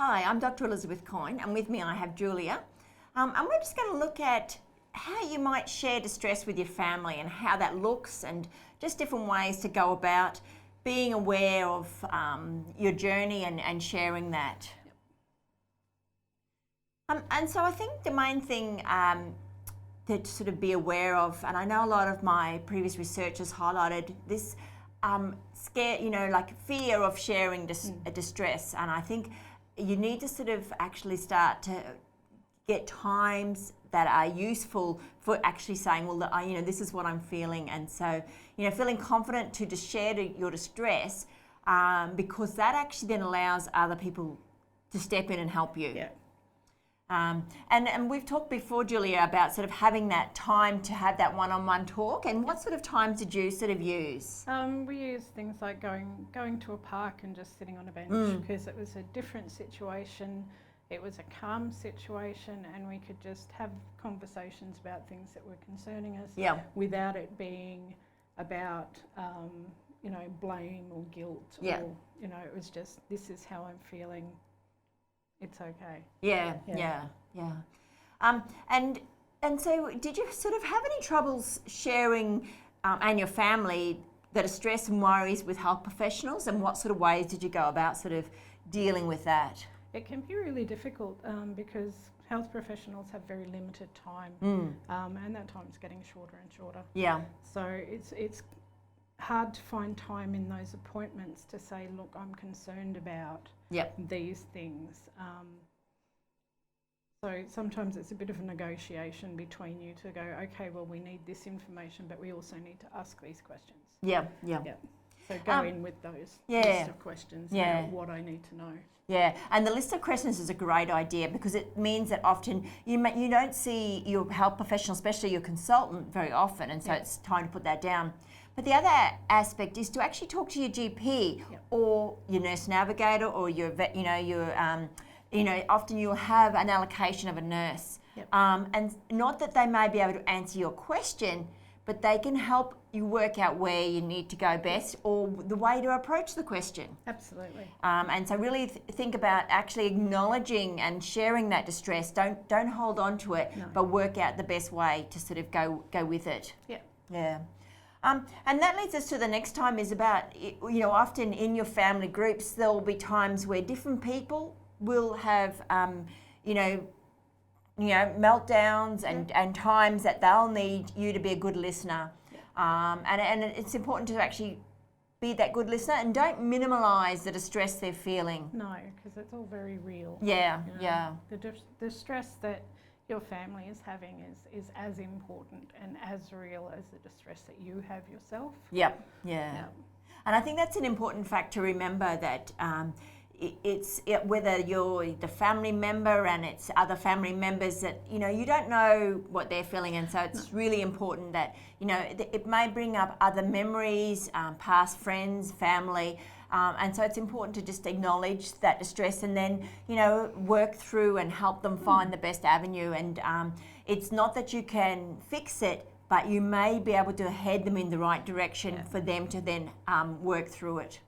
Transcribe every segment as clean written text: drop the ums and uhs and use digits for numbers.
Hi, I'm Dr. Elizabeth Coyne, and with me I have Julia. And we're just going to look at how you might share distress with your family and how that looks, and just different ways to go about being aware of your journey and sharing that. And so I think the main thing to sort of be aware of, and I know a lot of my previous research has highlighted this fear of sharing distress, and I think you need to sort of actually start to get times that are useful for actually saying, well, this is what I'm feeling, and so, feeling confident to just share your distress, because that actually then allows other people to step in and help you. Yeah. And we've talked before, Julia, about sort of having that time to have that one-on-one talk. And what sort of times did you sort of use? We use things like going to a park and just sitting on a bench, because it was a different situation. It was a calm situation, and we could just have conversations about things that were concerning us, without it being about blame or guilt. Or it was just, this is how I'm feeling. It's okay. Yeah. And so did you sort of have any troubles sharing and your family the distress and worries with health professionals, and what sort of ways did you go about sort of dealing with that? It can be really difficult because health professionals have very limited time, and that time's getting shorter and shorter. Yeah. So it's hard to find time in those appointments to say, look, I'm concerned about these things. So sometimes it's a bit of a negotiation between you to go, okay, well, we need this information, but we also need to ask these questions. Yeah. So go in with those list of questions about what I need to know. Yeah, and the list of questions is a great idea, because it means that often you don't see your health professional, especially your consultant, very often, and so it's time to put that down. But the other aspect is to actually talk to your GP or your nurse navigator or your vet. Often you'll have an allocation of a nurse, and not that they may be able to answer your question, but they can help you work out where you need to go best, or the way to approach the question. Absolutely. And so really think about actually acknowledging and sharing that distress. Don't hold on to it, but work out the best way to sort of go with it. Yeah. And that leads us to the next time, is about, often in your family groups, there will be times where different people will have, meltdowns and times that they'll need you to be a good listener. And it's important to actually be that good listener, and don't minimalise the distress they're feeling. No, because it's all very real. Yeah. The stress that your family is having is as important and as real as the distress that you have yourself. Yeah. And I think that's an important fact to remember, that whether you're the family member and it's other family members, that you don't know what they're feeling, and so it's really important that it may bring up other memories, past friends, family, and so it's important to just acknowledge that distress, and then work through and help them find the best avenue. And it's not that you can fix it, but you may be able to head them in the right direction for them to then work through it.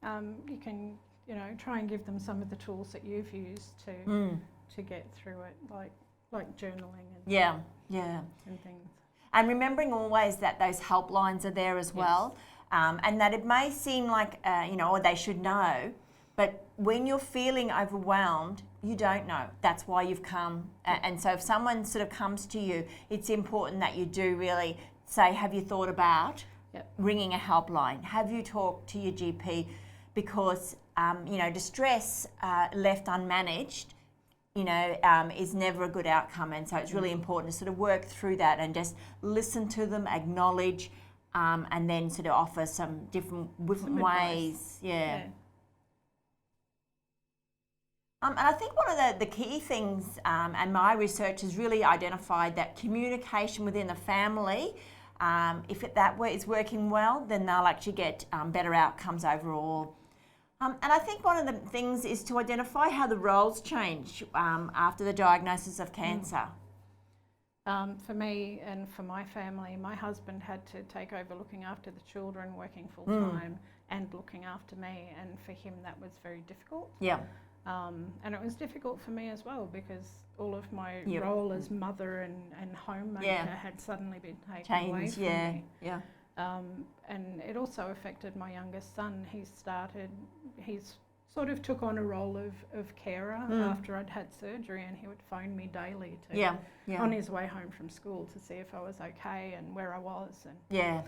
You can try and give them some of the tools that you've used to get through it, like journaling and things. And remembering always that those helplines are there as well, and that it may seem like, or they should know, but when you're feeling overwhelmed, you don't know. That's why you've come. And so if someone sort of comes to you, it's important that you do really say, have you thought about ringing a helpline? Have you talked to your GP? Because distress left unmanaged, is never a good outcome, and so it's really important to sort of work through that and just listen to them, acknowledge, and then sort of offer some different ways. And I think one of the key things, and my research has really identified that communication within the family, if that is working well, then they'll actually get better outcomes overall. And I think one of the things is to identify how the roles change after the diagnosis of cancer. For me and for my family, my husband had to take over looking after the children, working full time, and looking after me, and for him that was very difficult. And it was difficult for me as well because all of my Yep. role as mother and homemaker Yeah. had suddenly been taken away Change, from yeah, me. yeah. And it also affected my youngest son. He's sort of took on a role of carer after I'd had surgery, and he would phone me daily to Yeah, yeah. on his way home from school to see if I was okay and where I was. And Yeah.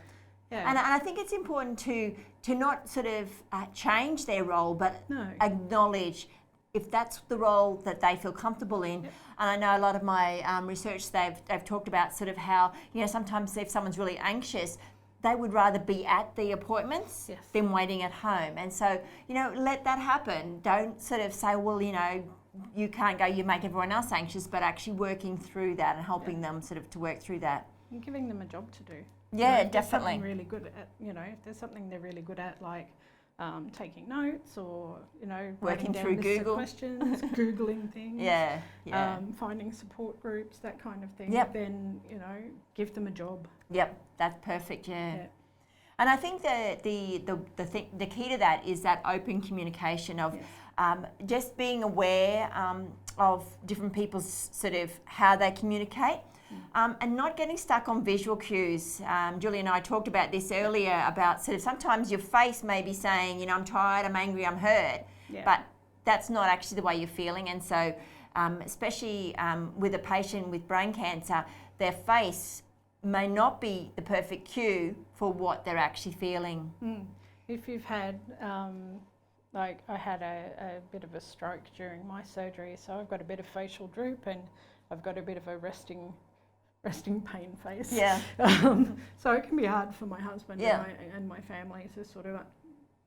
yeah, And I think it's important to not sort of change their role, but no, acknowledge if that's the role that they feel comfortable in. Yep. And I know a lot of my research, they've talked about sort of how, sometimes if someone's really anxious, they would rather be at the appointments Yes. than waiting at home. And so, let that happen. Don't sort of say, well, you can't go, you make everyone else anxious, but actually working through that and helping them sort of to work through that. and giving them a job to do. Yeah, If there's definitely. something really good at, if there's something they're really good at, like taking notes or, writing Working down through lists of Google. questions, Googling things, Yeah, yeah. finding support groups, that kind of thing, Yep. then, give them a job. Yep, that's perfect, yeah. Yeah. And I think the key to that is that open communication of Yes. just being aware of different people's sort of how they communicate. And not getting stuck on visual cues. Julie and I talked about this earlier about sort of sometimes your face may be saying, I'm tired, I'm angry, I'm hurt, Yeah. but that's not actually the way you're feeling. And so, especially with a patient with brain cancer, their face may not be the perfect cue for what they're actually feeling. If you've had, like I had a bit of a stroke during my surgery, so I've got a bit of facial droop and I've got a bit of a resting pain face. Yeah. So it can be hard for my husband Yeah. and my family to sort of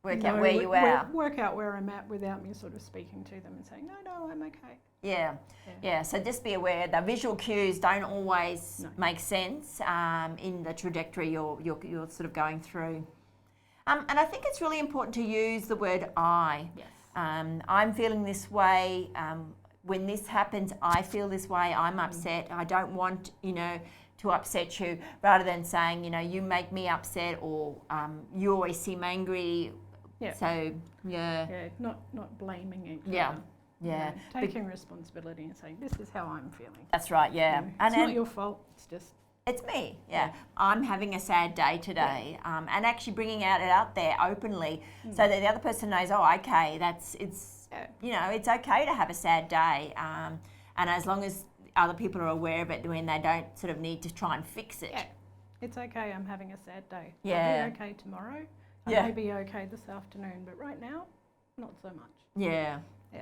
Work out where you are. Work out where I'm at without me sort of speaking to them and saying, no, I'm okay. Yeah, yeah. So just be aware the visual cues don't always make sense in the trajectory you're sort of going through. And I think it's really important to use the word I. Yes. I'm feeling this way. When this happens, I feel this way. I'm upset. I don't want, to upset you. Rather than saying, you make me upset, or you always seem angry. Yeah. So yeah. Yeah, not blaming each Yeah. other. Yeah. Taking responsibility and saying, this is how I'm feeling. That's right. Yeah. It's not your fault. It's just. It's me, yeah. I'm having a sad day today, and actually bringing it out there openly, so that the other person knows. Oh, okay, it's okay to have a sad day, and as long as other people are aware of it, when they don't sort of need to try and fix it. Yeah. It's okay. I'm having a sad day. Yeah. I'll be okay tomorrow. I Yeah. may be okay this afternoon, but right now, not so much. Yeah. Yeah.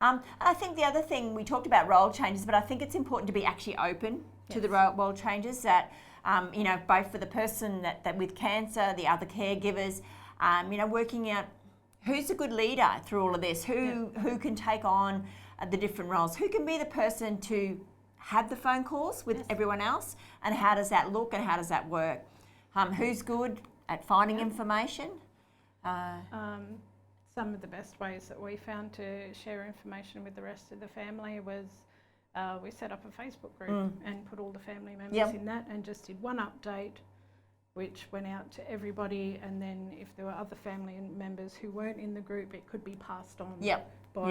And I think the other thing, we talked about role changes, but I think it's important to be actually open to the role changes that, both for the person that with cancer, the other caregivers, working out who's a good leader through all of this, who can take on the different roles, who can be the person to have the phone calls with everyone else, and how does that look and how does that work? Who's good at finding information? Some of the best ways that we found to share information with the rest of the family was we set up a Facebook group and put all the family members in that, and just did one update which went out to everybody, and then if there were other family members who weren't in the group, it could be passed on by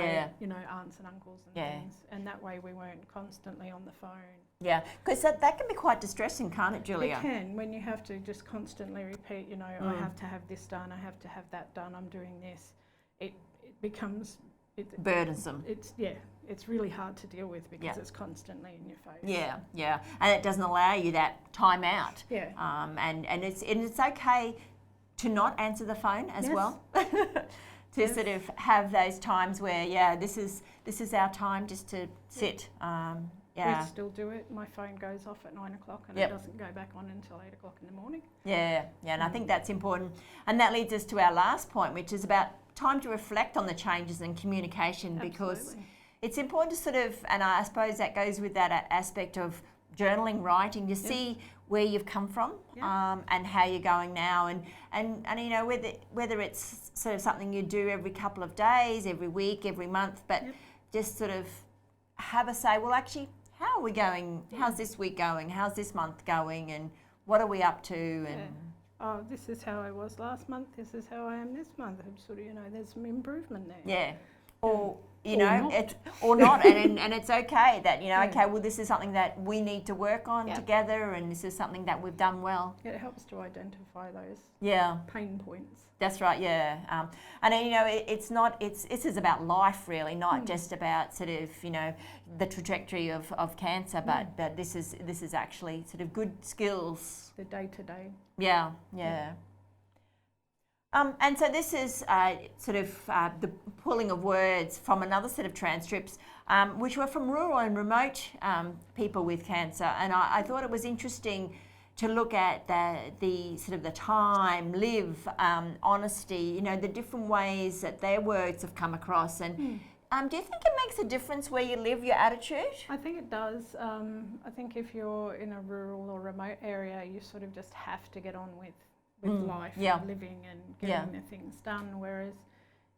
aunts and uncles and things, and that way we weren't constantly on the phone. Yeah, because that can be quite distressing, can't it, Julia? It can, when you have to just constantly repeat, I have to have this done, I have to have that done, I'm doing this. It becomes burdensome. It's really hard to deal with because it's constantly in your face. Yeah, and it doesn't allow you that time out. Yeah. And it's okay to not answer the phone as well. To sort of have those times where this is our time just to sit. We still do it. My phone goes off at 9 o'clock and it doesn't go back on until 8 o'clock in the morning. Yeah, and I think that's important. And that leads us to our last point, which is about time to reflect on the changes in communication. Because Absolutely. it's important to sort of, and I suppose that goes with that aspect of journaling, writing, to see where you've come from and how you're going now, and whether it's sort of something you do every couple of days, every week, every month, but just sort of have a say, well, actually, how are we going? How's this week going? How's this month going? And what are we up to? And this is how I was last month. This is how I am this month. I'm sort of, there's some improvement there. or you Or know, not. it's or not, and it's okay that, you know, Yeah. okay, well, this is something that we need to work on Yeah. together, and this is something that we've done well. It helps to identify those Yeah, pain points. that's right. Yeah, and then, you know, it's not. This is about life, really, not just about sort of, you know, the trajectory of cancer, but this is actually sort of good skills. The day to day. Yeah, yeah. And so this is sort of the pulling of words from another set of transcripts, which were from rural and remote people with cancer. And I thought it was interesting to look at the sort of the time, live, honesty, you know, the different ways that their words have come across. And do you think it makes a difference where you live, your attitude? I think it does. I think if you're in a rural or remote area, you sort of just have to get on with life Yeah. and living and getting the things done. Whereas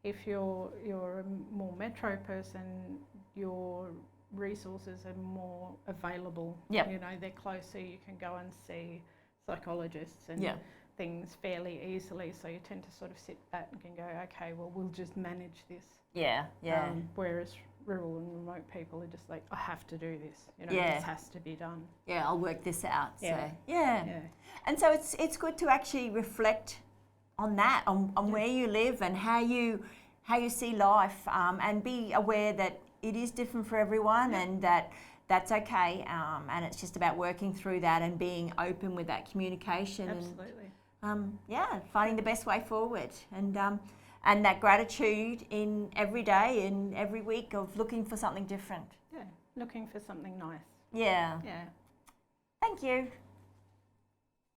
if you're a more metro person, your resources are more available. Yep. You know, they're closer. You can go and see psychologists and Yeah. things fairly easily. So you tend to sort of sit back and can go, okay, well, we'll just manage this. Yeah, yeah. Whereas rural and remote people are just like, I have to do this. You know, Yeah. this has to be done. Yeah, I'll work this out. Yeah. So, yeah. Yeah. And so it's good to actually reflect on that, on where you live and how you see life, and be aware that it is different for everyone, and that's okay. And it's just about working through that and being open with that communication. Absolutely. And, finding the best way forward, and that gratitude in every day and every week of looking for something different. Yeah. Looking for something nice. Yeah. Yeah. Thank you.